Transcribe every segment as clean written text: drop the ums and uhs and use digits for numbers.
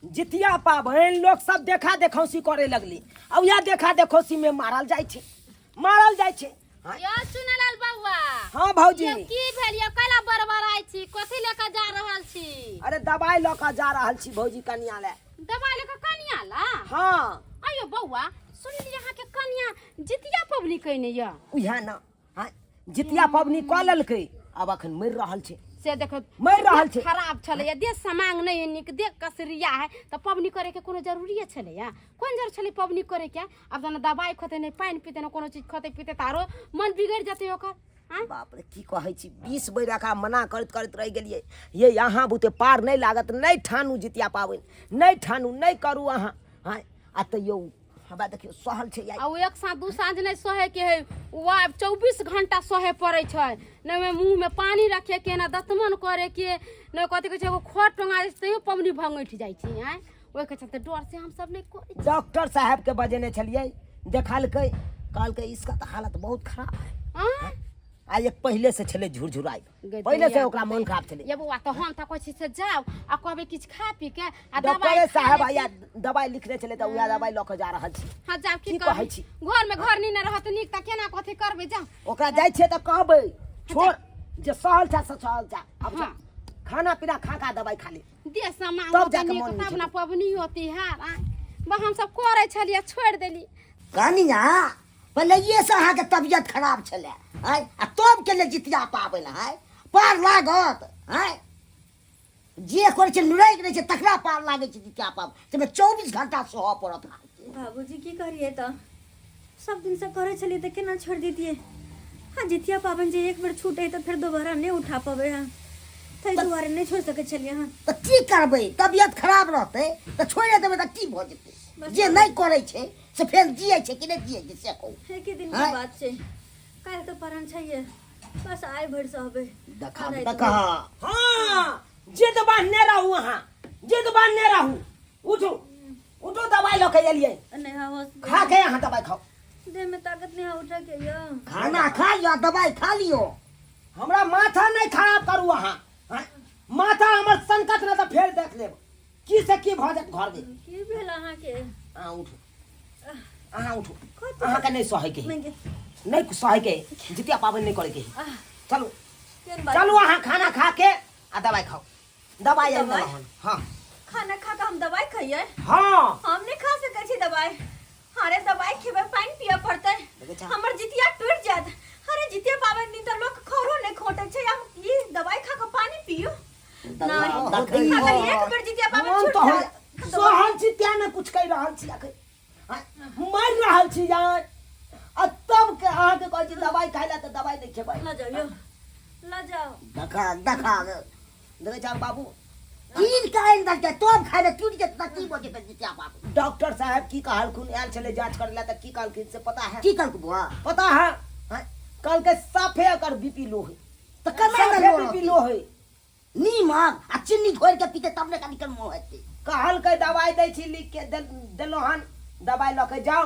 जितिया पाबन लोग सब देखा देखौसी करे लगली। अब यह देखा देखौसी में मारल जाय छे। या चुनलाल बाबा। हाँ भौजी। ये की भेल ये कला बरबर आई छी कथि लेके जा रहल छी? अरे दवाई लेके जा रहल छी भौजी कन्या ले। दवाई लेके कन्या ला? हाँ। आयो बौआ सुनली यहाँ के कन्या जितिया पबनी कइने या? उहा ना। हां जितिया पबनी क ललकै अब अखन मर रहल छे। से देखो मर रहल छे। खराब छले देश समांग नहीं निक देख कसरिया है त पबनी करे के कोनो जरूरी छले या? कोन जरूर छले पबनी करे के? अब जना दवाई खते नहीं पानी पीते न कोनो चीज खते पीते तारो मन बिगड़ जाते ओकर। बाप रे की कहै छी 20 बेरा का मना करत रह गेलिए। ये यहाँ बुते पार नहीं लागत नहीं ठानू जितिया पाबन नहीं ठानू नहीं करू अहाँ। हां आ त यो हवा देखियो सहल छे आ एक साथ दू सांझ नहीं सहे के है वा 24 घंटा सहे पड़े छै न में मुंह में पानी रखे के ना दतमन करे के न कथि के छै खोट टंगा तैयो पबनी भंगैठ जाय छी। हैं ओइ के चलते डर से हम सब नहीं करे। डॉक्टर साहब के बजेने छलिए देखलकै कहलकै इसका तो हालत बहुत खराब है। आ एक पहले से छले झुरझुराई पहले से ओकरा मन खराब छले। ये बुआ तो हम त कहै छी से जाओ आ कहबे किछ खा पी के आ डॉक्टर साहब आया दवाई लिखने छले त उहा दवाई लके जा रहल छी। हां जाओ की कहै छी घर में घर नी न रहत नीक त केना कथि करबे जाओ। ओकरा जाय छे त कहबै छोड़ जे सहल छ सहल जा अब जा खाना पीना खा का दवाई खा ले दे सामान तब जाके मन तब ना पबनी होती है। बा हम सब करे छलिए छोड़ देली कनिया पहले ये से अहाँ के तबियत खराब छले है आ तब के ले जितिया पाबे ना है पार लागत है जे करे छे लुराई करे छे तकरा पार लागे छे जितिया पाब ते में 24 घंटा सह पड़त। बाबूजी की करिए त सब दिन से करे छलिए त केना छोड़ दीजिए। हां जितिया पाबन जे एक बार छूटे त फिर दोबारा नहीं उठा पाबे। हां तै दोबारा नहीं छोड़ सके छलिए। हां त की करबे तबियत खराब रहते त छोड़े देबे त की भ जेते जे नहीं करे छे से फिर जिए छे कि नहीं जिए छे से कहू। एक ही दिन की बात छे काल तो परन छैये बस आए भर सहबे देखा हां जिद बांधने रहू वहां जिद बांधने रहू उठो दवाई लेके एलिए नहीं होश खा के यहां दवाई खाओ। देह में ताकत नहीं उठा के या खाना खा या दवाई खा लियो। हमरा माथा नहीं खराब करू अहाँ। माथा हमर संकट न त फेर देख लेब की से की भ जात घर में। की भेल अहाँ के? आ उठो अहाँ उठो अहाँ के नहीं सहे के नहीं नहीं सहे के जितिया पाबन नहीं करे के चलो केन बात चलो अहाँ खाना खा के आ दवाई खाओ दवाई आई ना हां खाना खा के हम दवाई खाइए? हां हम नहीं खा सके छी दवाई। अरे दवाई खेबे पानी पिया पड़ते हमर जितिया टूट जात। अरे जितिया पाबन दिन त लोग खरो नहीं खोटे छे हम ई दवाई खा के पानी पियो नहीं अगर एक बार जितिया पाबन छूट जात सोहन जितिया ने कुछ कह रहल छी अखन मर रहल छी यार आ तब के अहाँ के कहै छी दवाई खाइला त दवाई नहीं खेबै। ला जाओ ला जाओ देखा बाबू तीन काइन दल के तब खाइले टूट जेत त की बजे त जितिया पाबे। डॉक्टर साहब की कहलखुन आयल छले जांच करला त की कहलखिन से पता है? की कहलक बुआ पता है कल के साफे अगर बीपी लो है त कमे न लो बीपी लो है नीमक आ चीनी घोर के पीते तब ने कनी कम होते। कहल के दवाई दै छी लिख के देलो हन दवाई लेके जाओ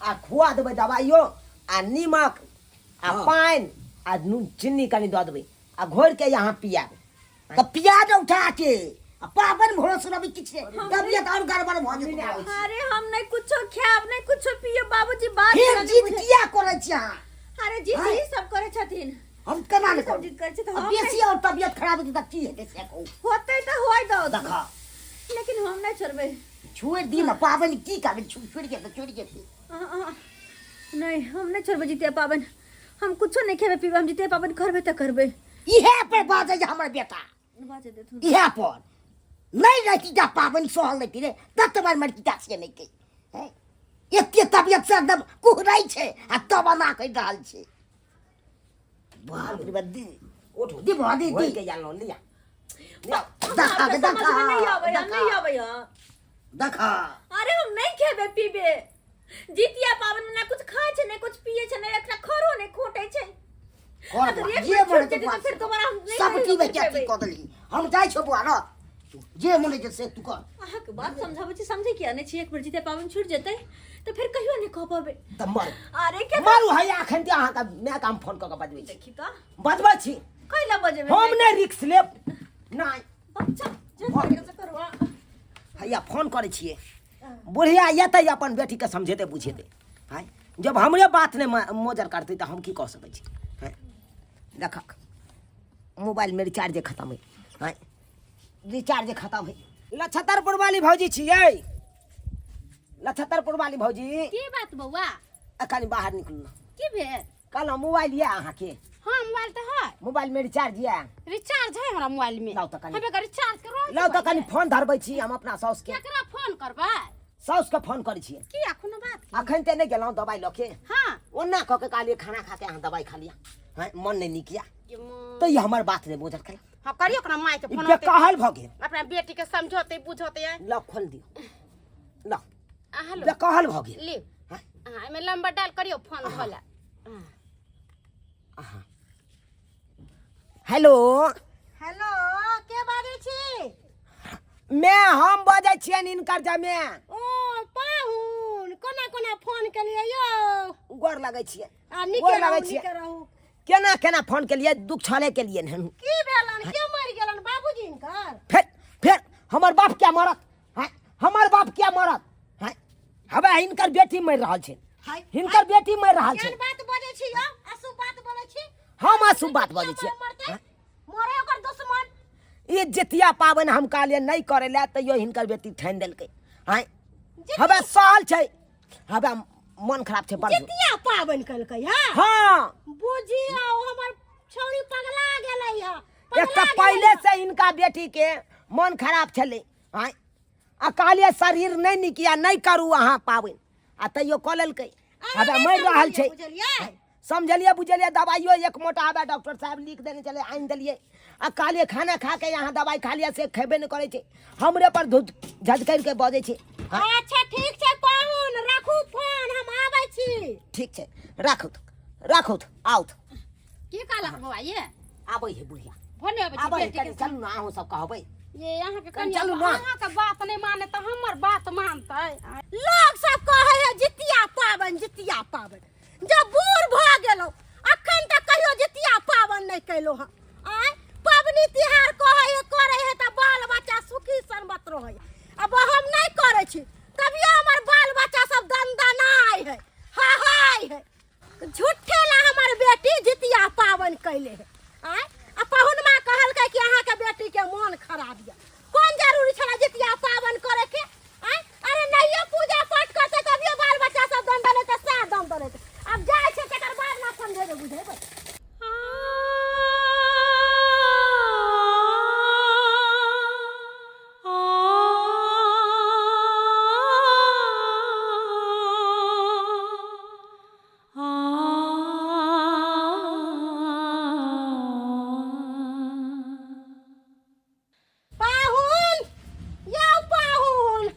आ खुआ देबे दवाइयो आ नीमक आ पानी आ नून चीनी कनी द देबे आ घोर के यहाँ पियाबे त प्याज उठा के पाबन भरोस रवि किछ तबियत और गड़बड़ भ जेते। अरे हम नहीं कुछो खाब नहीं कुछो पिए बाबूजी बात फिर जितिया करे छी अहाँ। अरे जी सब करे छथिन हम केना ने सब जिद करे छ त अब हम बेसी और तबियत खराब होते त की हेते से कहू। होते त होय दो देखा लेकिन हम नहीं छोड़बे छोड़ दी ना पाबन की करबे छोड़ के त छोड़ के नहीं हम नहीं छोड़बे जितिया पाबन। हम कुछो नहीं खेबे पीबे हम जितिया पाबन करबे त करबे। इहे पर बाजे हमर बेटा बाजे देथुन इहे पर नहीं रहती जा पाबन सहल नहीं रे तब तुम्हार मर्जी का से नहीं के हैं एते तबियत से एकदम कुहराई छे आ तब ना कह रहल छे। बाप रे बद्दी उठो दी भादी दी के जानो लिया देखा नहीं आवे नहीं आवे देखा। अरे हम नहीं खेबे पीबे जितिया पाबन में ना कुछ खाए छे नहीं कुछ पिए छे नहीं एकरा खरो नहीं खोटे छे। अगर एक ये बार बोले छूट जेते तो फिर दोबारा हम नहीं सब की बेटा खेबे। की कदली हम जाय छो बुआ ना जे मने जे से तू कर अहाँ के बात समझाबे छी समझे किया नहीं छी एक बार जितिया पाबन छूट जेते तो फिर कहियो नहीं खा पाबे। त मर अरे के मारू है अखन ते अहाँ का मैं काम फोन क के बजबै छी देखी का बजबै छी कैला बजे में हम नहीं रिस्क लेब नहीं बच्चा जे करे से करवा हैया फोन करे छिए बुढ़िया येतै अपन बेटी के समझेते बुझेते है जब हमरे बात ने मोजर करते तो हम की कह सकै छी हैं देख मोबाइल में रिचार्ज खत्म है हैं रिचार्ज खत्म है लछतरपुर वाली भौजी छिए लछतरपुर वाली भौजी की बात बौआ कनी बाहर निकलू ना की भेल कहलौं मोबाइल ये अहाँ के हाँ मोबाइल तो है मोबाइल में रिचार्ज ये रिचार्ज है हमरा मोबाइल में लाओ तो कनी हमें का रिचार्ज करो लाओ तो कनी फोन धरबै छी हम अपना साउस के केकरा फोन करबै साउस के फोन करै छिए की कोनो बात की? अखन ते नहीं गेलौं दवाई लके हाँ ओना कह के कहलिए खाना खा के अहाँ दवाई खा लिया हैं मन नहीं निकिया ये मो- तो ये हमार बात ने बोझल कला हाँ करियो अपना माई के फोन ये कहल भ गेल अपना बेटी के समझोते बुझोते है ला खोल दियो ला हेलो ये कहल भ गेल ले हाँ? हाँ एमे नंबर डायल करियो फोन होला हेलो हेलो के बाजै छी मैं हम बजै छियै इनकर जमे ओ पाहुन कोना कोना फोन केलिए यो गोर लगै छियै आ गोर निके लगै रहू छियै निके रहू केना केना फोन के लिए दुख छले के लिए हन की भेलन के मर गेलन बाबूजी इनकर फिर हमर बाप क्या मरत हैं हमर बाप क्या मरत हैं हबे इनकर बेटी मर रहल छै हाय हिनकर बेटी मर रहल छै केन बात बजै छी यो असु बात बोलै छी हम आसू बात बजै छियै हैं? मोरे ओकर दुश्मन ये जितिया पावन हम कहलिए नहीं करे ला तो यो हिनकर बेटी ठान देलकै हैं हबे साल छै हबे मन खराब छै बड़ जितिया पावन कलकै हां हाँ बुझियो हमर छौरी पगला गेलै ह एक तो पहले से इनका बेटी के मन खराब छले हैं आ कहलिए शरीर नहीं निकिया नहीं करू अहाँ पावन आ तैयो कऽ लेलकै हबे मर रहल छै बुझलियै समझलिए बुझलिए दवाइयो एक मोटा हबे डॉक्टर साहब लिख देने चले आइन दिलिए आ कहलिए खाना खा के यहाँ दवाई खा लिया से खेबे नहीं करे छै हमरे पर झटकर के बजे छै हाँ? अच्छा ठीक छै पाहुन राखू फोन हम आबै छी ठीक छै राखू आउत की कहलक बौआ ये आबै है बुढ़िया फोन आबै छै आबै है बेटी कनी के चलू ना अहूँ सब कहबै ये यहाँ के कनी कन्या चलू ना। अहाँ के बात नहीं माने तो हमर बात मानतै लोग सब कहे है जितिया पावन जब बूढ़ भ गेलो अखन तक कहियो जितिया पावन नहीं कैलो ह आय पावनी तिहार कहे है करे है त बाल बच्चा सुखी संबत रहे अब हम नहीं करे छी तभियो हमर बाल बच्चा सब दंदनाय है हाय है झूठे ला हमर बेटी जितिया पावन कैले है आय आ पहुनमा कहलकै कि अहाँ के बेटी के मन खराब है कौन जरूरी छला जितिया पावन करे के आय अरे नहीं पूजा पाठ करते तभियो बाल बच्चा सब दंड लेते सह दंड लेते अब जाय छै तकर बाद ना समझे बुझेबै पाहुन यौ पाहुन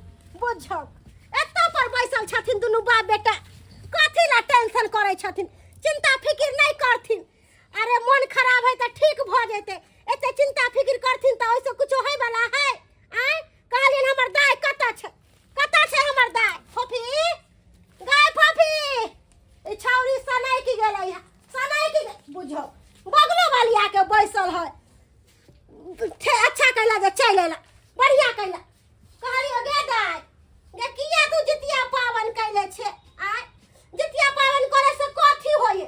बुझौ एतऽ पर बैसल छथिन दुनू बाप बेटा कथी ला टेंशन करै छथिन चिंता फिकिर नहीं करथिन अरे मन खराब है तो ठीक भ जेते एते चिंता फिकिर करथिन तो ओइसे कुछो होय वाला है आय कहलिन हमर दाय कतऽ छै हमर दाय फोफी गाय फोफी ई छौरी सनाई की गेलै है सनाई की बुझौ बगलो वाली आके बैसल है अच्छा कैला जे चल एला बढ़िया कैला कहलियो गे दाय गे किया तू जितिया पावन कैले छे आय जितिया पावन करे से कथी होय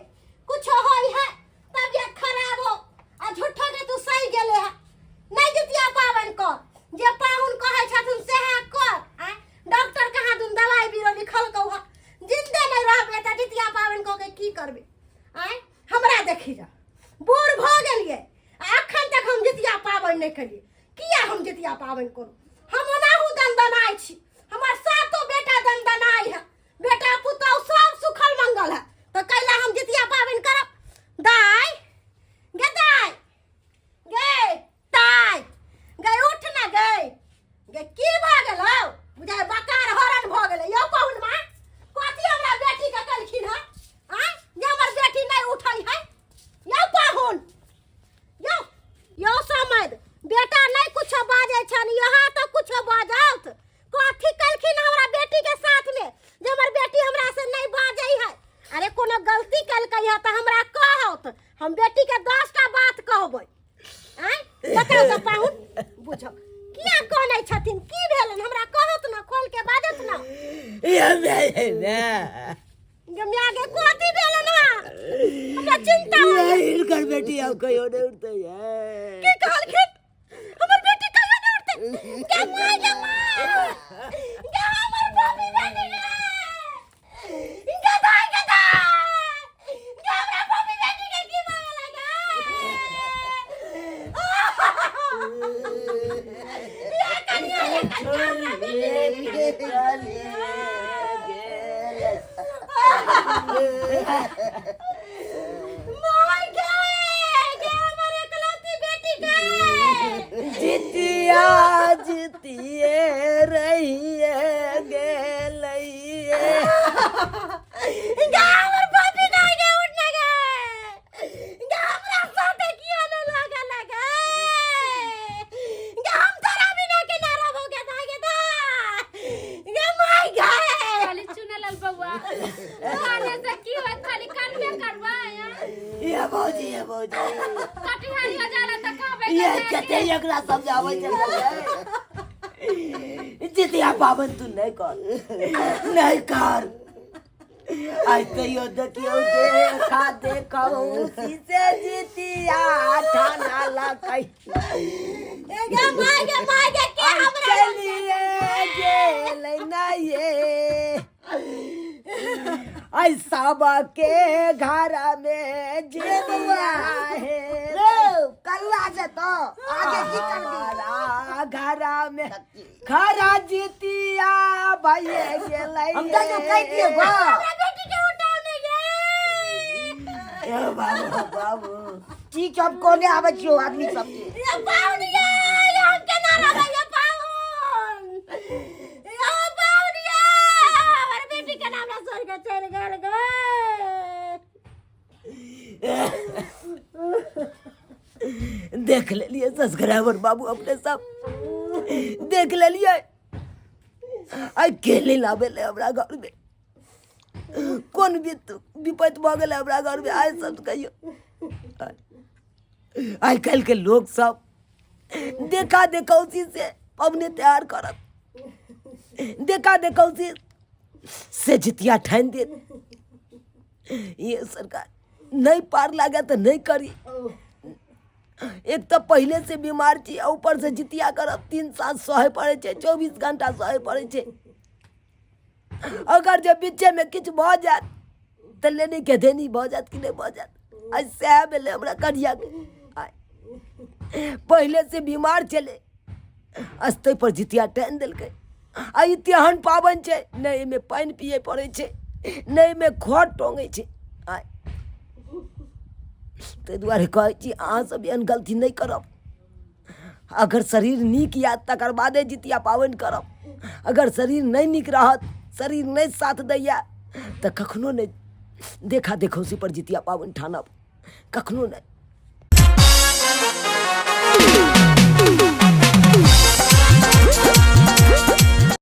कुछ होय है तबियत खराब हो आ झूठो के तू सही गेले है नहीं जितिया पावन कर गमिया के कोती देले ना हमरा चिंता इनकर बेटी अब कहियो नहीं उठते है की कहल खित हमर बेटी कहियो नहीं उठते के माय के हमर बाबी बेटी इनका दाई के हमरा बाबी बेटी के की मांगे जितिया जितिए रहिए गेलइए हमर बाबी नहीं के उठने के हमरा साथे किया न लगा हम तारा बिना के ना रहबो के माय गए खाली चुनलाल बउआ खाने से की होत खाली कान में करवा ये भौजी कटिहार ले जाला त कहबे ये कते एकरा समझावे चल जितिया पावन तू नहीं कर आज तो यो देखियो देखो से जितिया ठाना लकई माय के के हमरा चलिए गेल ना ये ऐसा के घर में जितिया है कल्ला से तो आगे की करबी घर में खरा जितिया भइए गेलै हम तो कह दिए बा हमरा बेटी के उठाओ नहीं ए बाबू ठीक अब कोने आवे छियो आदमी सब के ये पाउनिया हम के ना रहबे ये पाउन हमर बेटी के नाम से सोच के चल गल देख ले लिए सब्सक्राइबर बाबू अपने सब देख ले लिए अकेले लावे ले हमरा घर में कौन विपत भ गेल हमरा घर में आइ सब कहियो आइ काल्हि के लोग सब देखा देखौसी से अपने तैयार करत देखा देखौसी से जितिया ठान दे ये सरकार नहीं पार लागे तो नहीं करी एक तो पहले से बीमार छी ऊपर से जितिया करब 3 साल सहे पड़े छे 24 घंटा सहे पड़े छे अगर जब बीचे में कुछ भ जात तो लेने के देनी भ जात कि नहीं भ जात ऐसे बेले हमरा करिया के पहले से बीमार चले अस्ते पर जितिया ठान देलकै आ ई तेहन पावन छे नहीं में पानी पिए पड़े छे नहीं में खोट टोंगे छे ते दुआरे कहै छी अहाँ सब एहन गलती नहीं करब अगर शरीर नीक या तकर बादे जितिया पावन करब अगर शरीर नहीं नीक रहत शरीर नहीं साथ दैया तो कखनो नहीं देखा देखौसी पर जितिया पावन ठानब कखनो नहीं